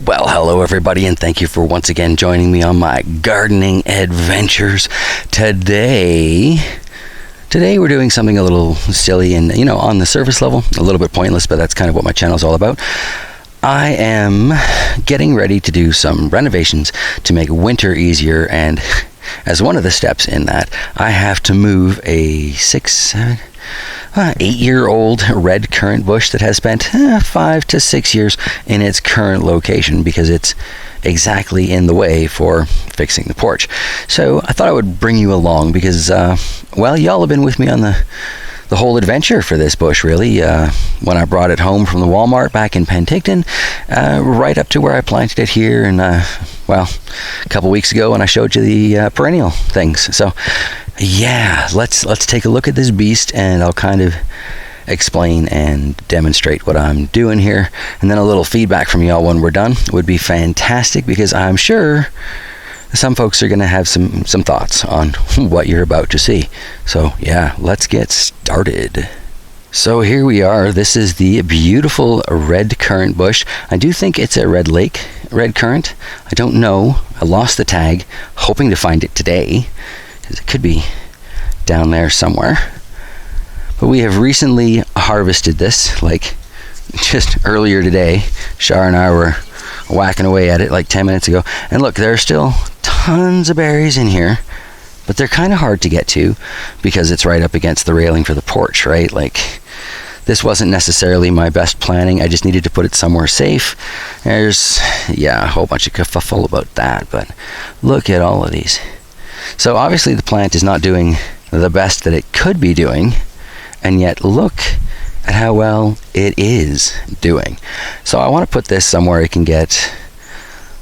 Well, hello everybody, and thank you for once again joining me on my gardening adventures. Today we're doing something a little silly and, on the surface level, a little bit pointless, but that's kind of what my channel is all about. I am getting ready to do some renovations to make winter easier, and as one of the steps in that, I have to move a 8-year-old red currant bush that has spent 5 to 6 years in its current location because it's exactly in the way for fixing the porch. So I thought I would bring you along because, y'all have been with me on the whole adventure for this bush, really. When I brought it home from the Walmart back in Penticton, right up to where I planted it here, and a couple weeks ago when I showed you the perennial things. So yeah, let's take a look at this beast, and I'll kind of explain and demonstrate what I'm doing here, and then a little feedback from y'all when we're done would be fantastic, because I'm sure some folks are going to have some thoughts on what you're about to see. So yeah, let's get started. So here we are. This is the beautiful red currant bush. I do think it's a red currant. I don't know. I lost the tag, hoping to find it today, because it could be down there somewhere. But we have recently harvested this, like just earlier today. Shar and I were whacking away at it like 10 minutes ago. And look, there are still tons of berries in here, but they're kind of hard to get to because it's right up against the railing for the porch, right? Like, this wasn't necessarily my best planning. I just needed to put it somewhere safe. There's, a whole bunch of kerfuffle about that, but look at all of these. So obviously the plant is not doing the best that it could be doing, and yet look at how well it is doing. So I want to put this somewhere it can get,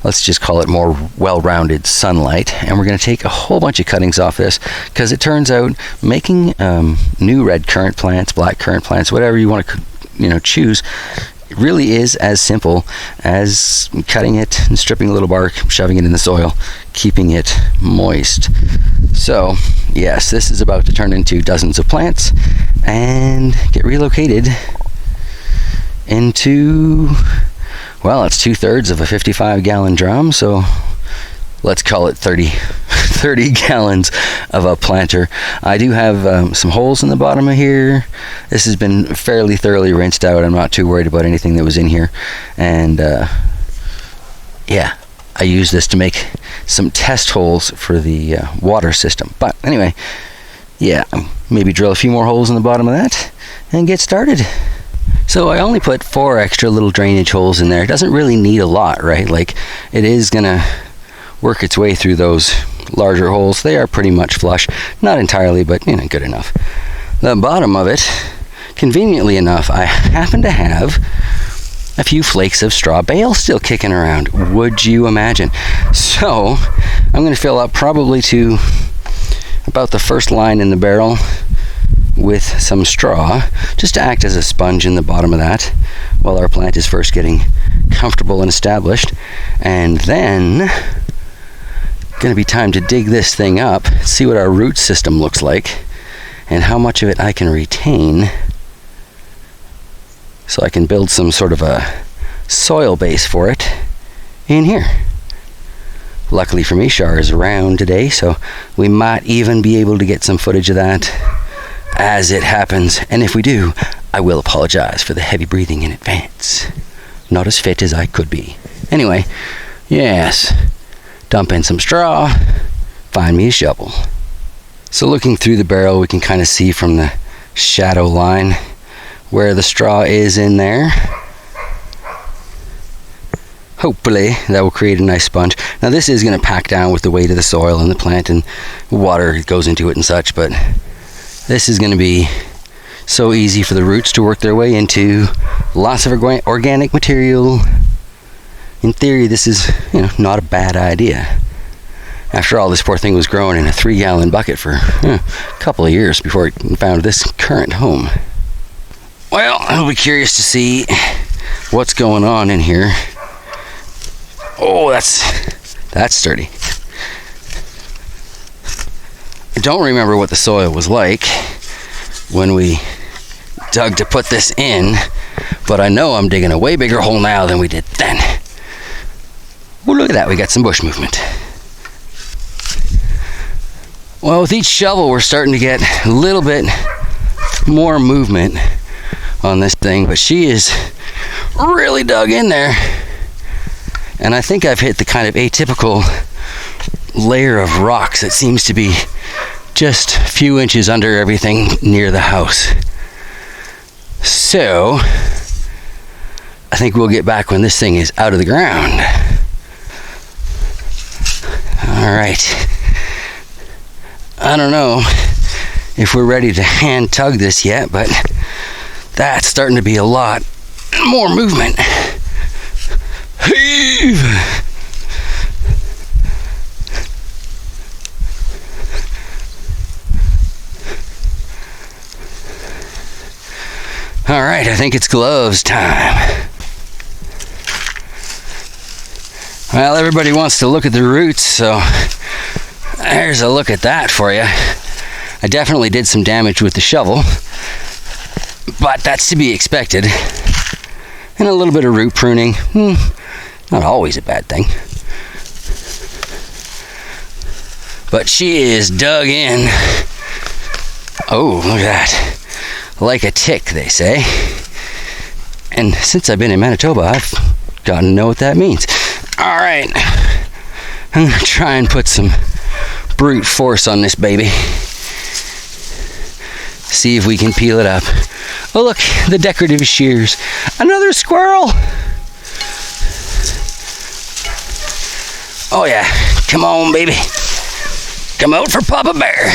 let's just call it more well-rounded sunlight, and we're going to take a whole bunch of cuttings off this, because it turns out making new red currant plants, black currant plants, whatever you want to choose, it really is as simple as cutting it and stripping a little bark, shoving it in the soil, keeping it moist. So yes, this is about to turn into dozens of plants and get relocated into, it's 2/3 of a 55-gallon drum, so let's call it 30 gallons of a planter. I do have some holes in the bottom of here. This has been fairly thoroughly rinsed out. I'm not too worried about anything that was in here. And I use this to make some test holes for the water system. But anyway, maybe drill a few more holes in the bottom of that and get started. So I only put 4 extra little drainage holes in there. It doesn't really need a lot, right? Like, it is gonna work its way through those larger holes. They are pretty much flush. Not entirely, but good enough. The bottom of it, conveniently enough, I happen to have a few flakes of straw bale still kicking around. Would you imagine? So I'm going to fill up probably to about the first line in the barrel with some straw, just to act as a sponge in the bottom of that while our plant is first getting comfortable and established. And then going to be time to dig this thing up, see what our root system looks like and how much of it I can retain, so I can build some sort of a soil base for it in here. Luckily for me, Shar is around today, so we might even be able to get some footage of that as it happens. And if we do, I will apologize for the heavy breathing in advance. Not as fit as I could be. Anyway, yes, dump in some straw, find me a shovel. So looking through the barrel, we can kind of see from the shadow line where the straw is in there. Hopefully that will create a nice sponge. Now this is going to pack down with the weight of the soil and the plant and water goes into it and such, but this is going to be so easy for the roots to work their way into. Lots of organic material. In theory, this is, not a bad idea. After all, this poor thing was growing in a 3-gallon bucket for a couple of years before it found this current home. Well, I'll be curious to see what's going on in here. Oh, that's sturdy. I don't remember what the soil was like when we dug to put this in, but I know I'm digging a way bigger hole now than we did then. look at that, we got some bush movement. Well, with each shovel, we're starting to get a little bit more movement on this thing, but she is really dug in there. And I think I've hit the kind of atypical layer of rocks that seems to be just a few inches under everything near the house. So, I think we'll get back when this thing is out of the ground. All right. I don't know if we're ready to hand tug this yet, but that's starting to be a lot more movement. Heave! All right, I think it's gloves time. Well, everybody wants to look at the roots, so there's a look at that for you. I definitely did some damage with the shovel, but that's to be expected. And a little bit of root pruning, not always a bad thing. But she is dug in. Oh, look at that. Like a tick, they say. And since I've been in Manitoba, I've gotten to know what that means. All right, I'm gonna try and put some brute force on this baby. See if we can peel it up. Oh look, the decorative shears. Another squirrel! Oh yeah, come on baby. Come out for Papa Bear.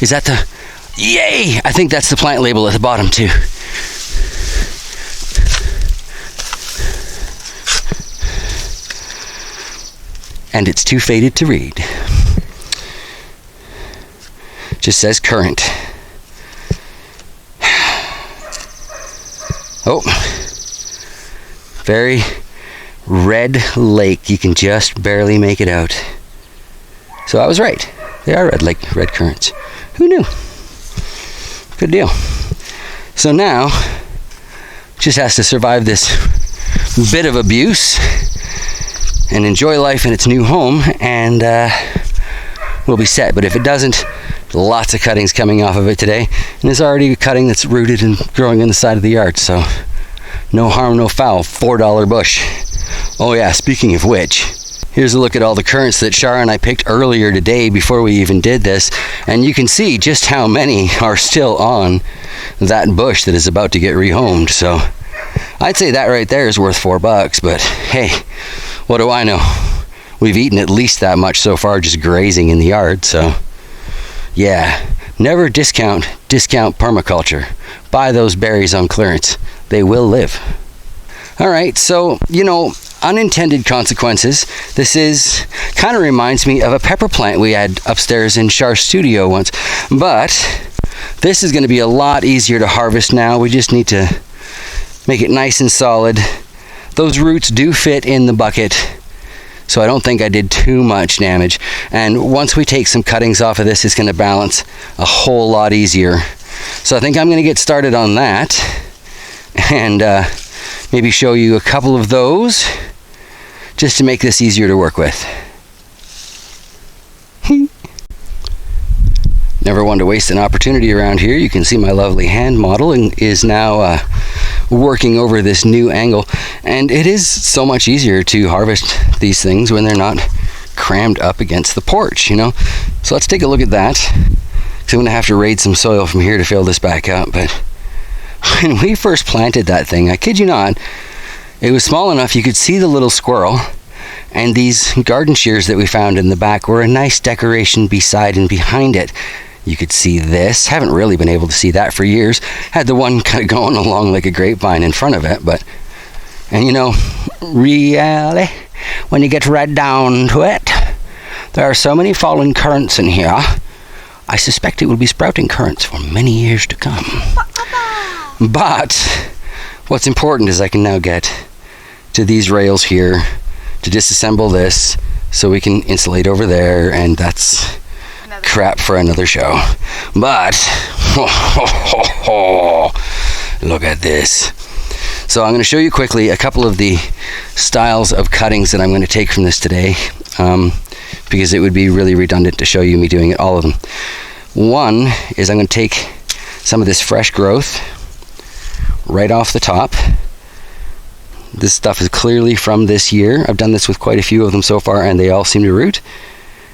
Is that the... Yay! I think that's the plant label at the bottom too. And it's too faded to read. Just says currant. Oh, very red lake. You can just barely make it out. So I was right. They are red lake, red currants. Who knew? Good deal. So now, just has to survive this bit of abuse and enjoy life in its new home, and we'll be set. But if it doesn't, lots of cuttings coming off of it today, and there's already a cutting that's rooted and growing in the side of the yard, so no harm, no foul. $4 bush. Oh yeah, speaking of which, here's a look at all the currants that Shara and I picked earlier today before we even did this, and you can see just how many are still on that bush that is about to get rehomed. So I'd say that right there is worth $4, but hey, what do I know? We've eaten at least that much so far just grazing in the yard, so yeah, never discount permaculture. Buy those berries on clearance. They will live. All right, so, unintended consequences. This is kind of reminds me of a pepper plant we had upstairs in Char's studio once, but this is going to be a lot easier to harvest now. We just need to make it nice and solid. Those roots do fit in the bucket, so I don't think I did too much damage. And once we take some cuttings off of this, it's going to balance a whole lot easier. So I think I'm going to get started on that, and maybe show you a couple of those just to make this easier to work with. Never want to waste an opportunity around here. You can see my lovely hand model is now working over this new angle, and it is so much easier to harvest these things when they're not crammed up against the porch, So let's take a look at that. So I'm going to have to raid some soil from here to fill this back up, but when we first planted that thing, I kid you not, it was small enough you could see the little squirrel, and these garden shears that we found in the back were a nice decoration beside and behind it. You could see this. Haven't really been able to see that for years. Had the one kind of going along like a grapevine in front of it, and really, when you get right down to it, there are so many fallen currants in here. I suspect it will be sprouting currants for many years to come. But what's important is I can now get to these rails here to disassemble this so we can insulate over there, and that's crap for another show. But look at this. So I'm going to show you quickly a couple of the styles of cuttings that I'm going to take from this today, because it would be really redundant to show you me doing all of them. One is I'm going to take some of this fresh growth right off the top. This stuff is clearly from this year. I've done this with quite a few of them so far, and they all seem to root.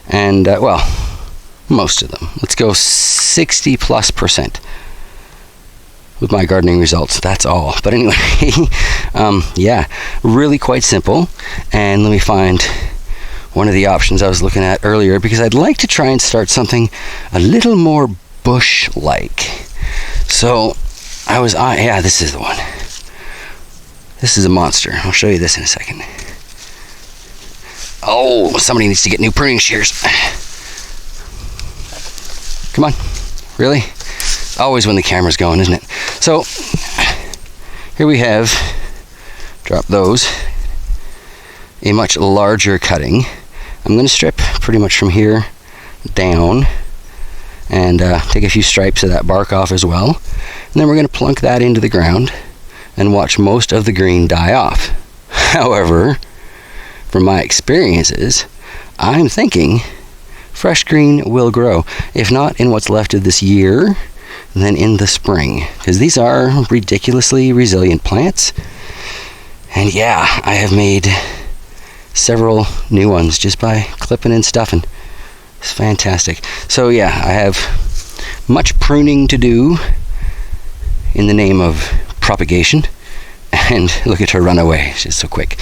And, well, most of them. Let's go 60+% with my gardening results. That's all. But anyway, yeah, really quite simple. And let me find one of the options I was looking at earlier, because I'd like to try and start something a little more bush-like. So yeah, this is the one. This is a monster. I'll show you this in a second. Oh, somebody needs to get new pruning shears. Come on. Really? Always when the camera's going, isn't it? So, here we have, drop those, a much larger cutting. I'm going to strip pretty much from here down and take a few stripes of that bark off as well. And then we're going to plunk that into the ground and watch most of the green die off. However, from my experiences, I'm thinking fresh green will grow. If not in what's left of this year, then in the spring. Because these are ridiculously resilient plants. And yeah, I have made several new ones just by clipping and stuffing. It's fantastic. So yeah, I have much pruning to do in the name of propagation. And look at her run away. She's so quick.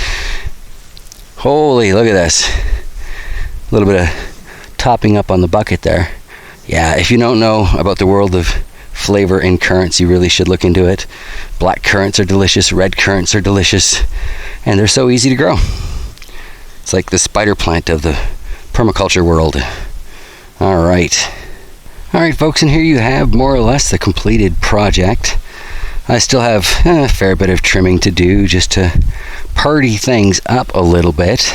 Holy, look at this. A little bit of topping up on the bucket there. Yeah, if you don't know about the world of flavor in currants, you really should look into it. Black currants are delicious, red currants are delicious, and they're so easy to grow. It's like the spider plant of the permaculture world. All right, folks, and here you have more or less the completed project. I still have a fair bit of trimming to do just to party things up a little bit,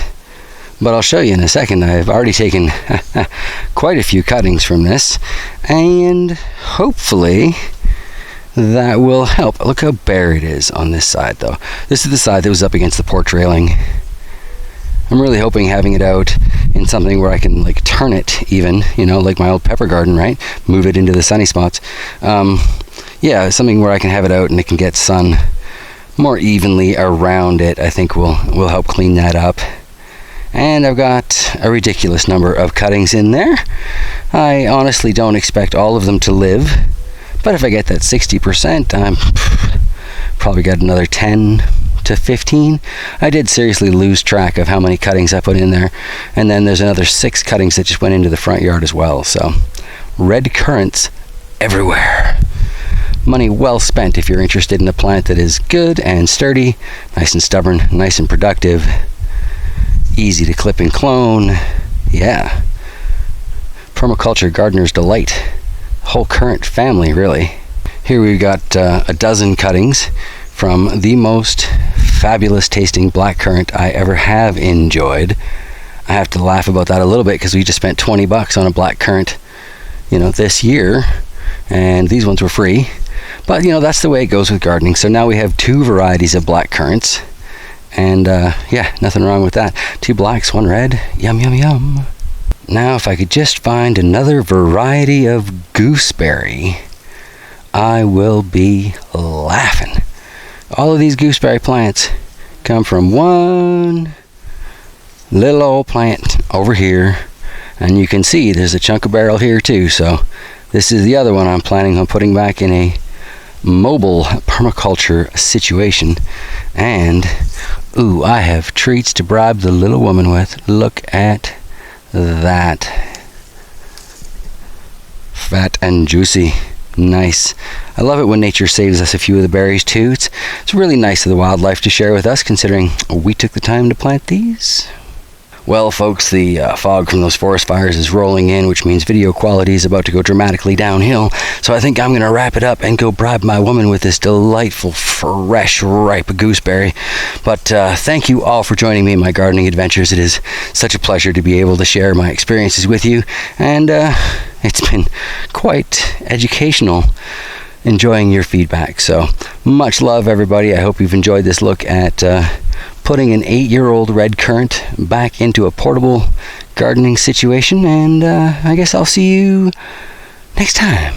but I'll show you in a second. I've already taken quite a few cuttings from this, and hopefully that will help. Look how bare it is on this side, though. This is the side that was up against the porch railing. I'm really hoping having it out in something where I can like turn it even, you know, like my old pepper garden, right? Move it into the sunny spots. Yeah, something where I can have it out and it can get sun more evenly around it, I think will help clean that up. And I've got a ridiculous number of cuttings in there. I honestly don't expect all of them to live, but if I get that 60%, I'm probably got another 10 to 15. I did seriously lose track of how many cuttings I put in there, and then there's another 6 cuttings that just went into the front yard as well. So red currants everywhere. Money well spent if you're interested in a plant that is good and sturdy, nice and stubborn, nice and productive, easy to clip and clone. Yeah, permaculture gardener's delight. Whole currant family, really. Here we've got a dozen cuttings from the most fabulous tasting black currant I ever have enjoyed. I have to laugh about that a little bit because we just spent $20 on a black currant, you know, this year, and these ones were free. But, you know, that's the way it goes with gardening. So now we have 2 varieties of black currants. And, yeah, nothing wrong with that. 2 blacks, 1 red. Yum, yum, yum. Now, if I could just find another variety of gooseberry, I will be laughing. All of these gooseberry plants come from one little old plant over here. And you can see there's a chunk of barrel here, too. So this is the other one I'm planning on putting back in a mobile permaculture situation. And ooh, I have treats to bribe the little woman with. Look at that. Fat and juicy. Nice. I love it when nature saves us a few of the berries too. It's really nice of the wildlife to share with us, considering we took the time to plant these. Well, folks, the fog from those forest fires is rolling in, which means video quality is about to go dramatically downhill. So I think I'm going to wrap it up and go bribe my woman with this delightful, fresh, ripe gooseberry. But thank you all for joining me in my gardening adventures. It is such a pleasure to be able to share my experiences with you. And it's been quite educational. enjoying your feedback. So much love, everybody. I hope you've enjoyed this look at putting an 8-year-old red currant back into a portable gardening situation, and I guess I'll see you next time.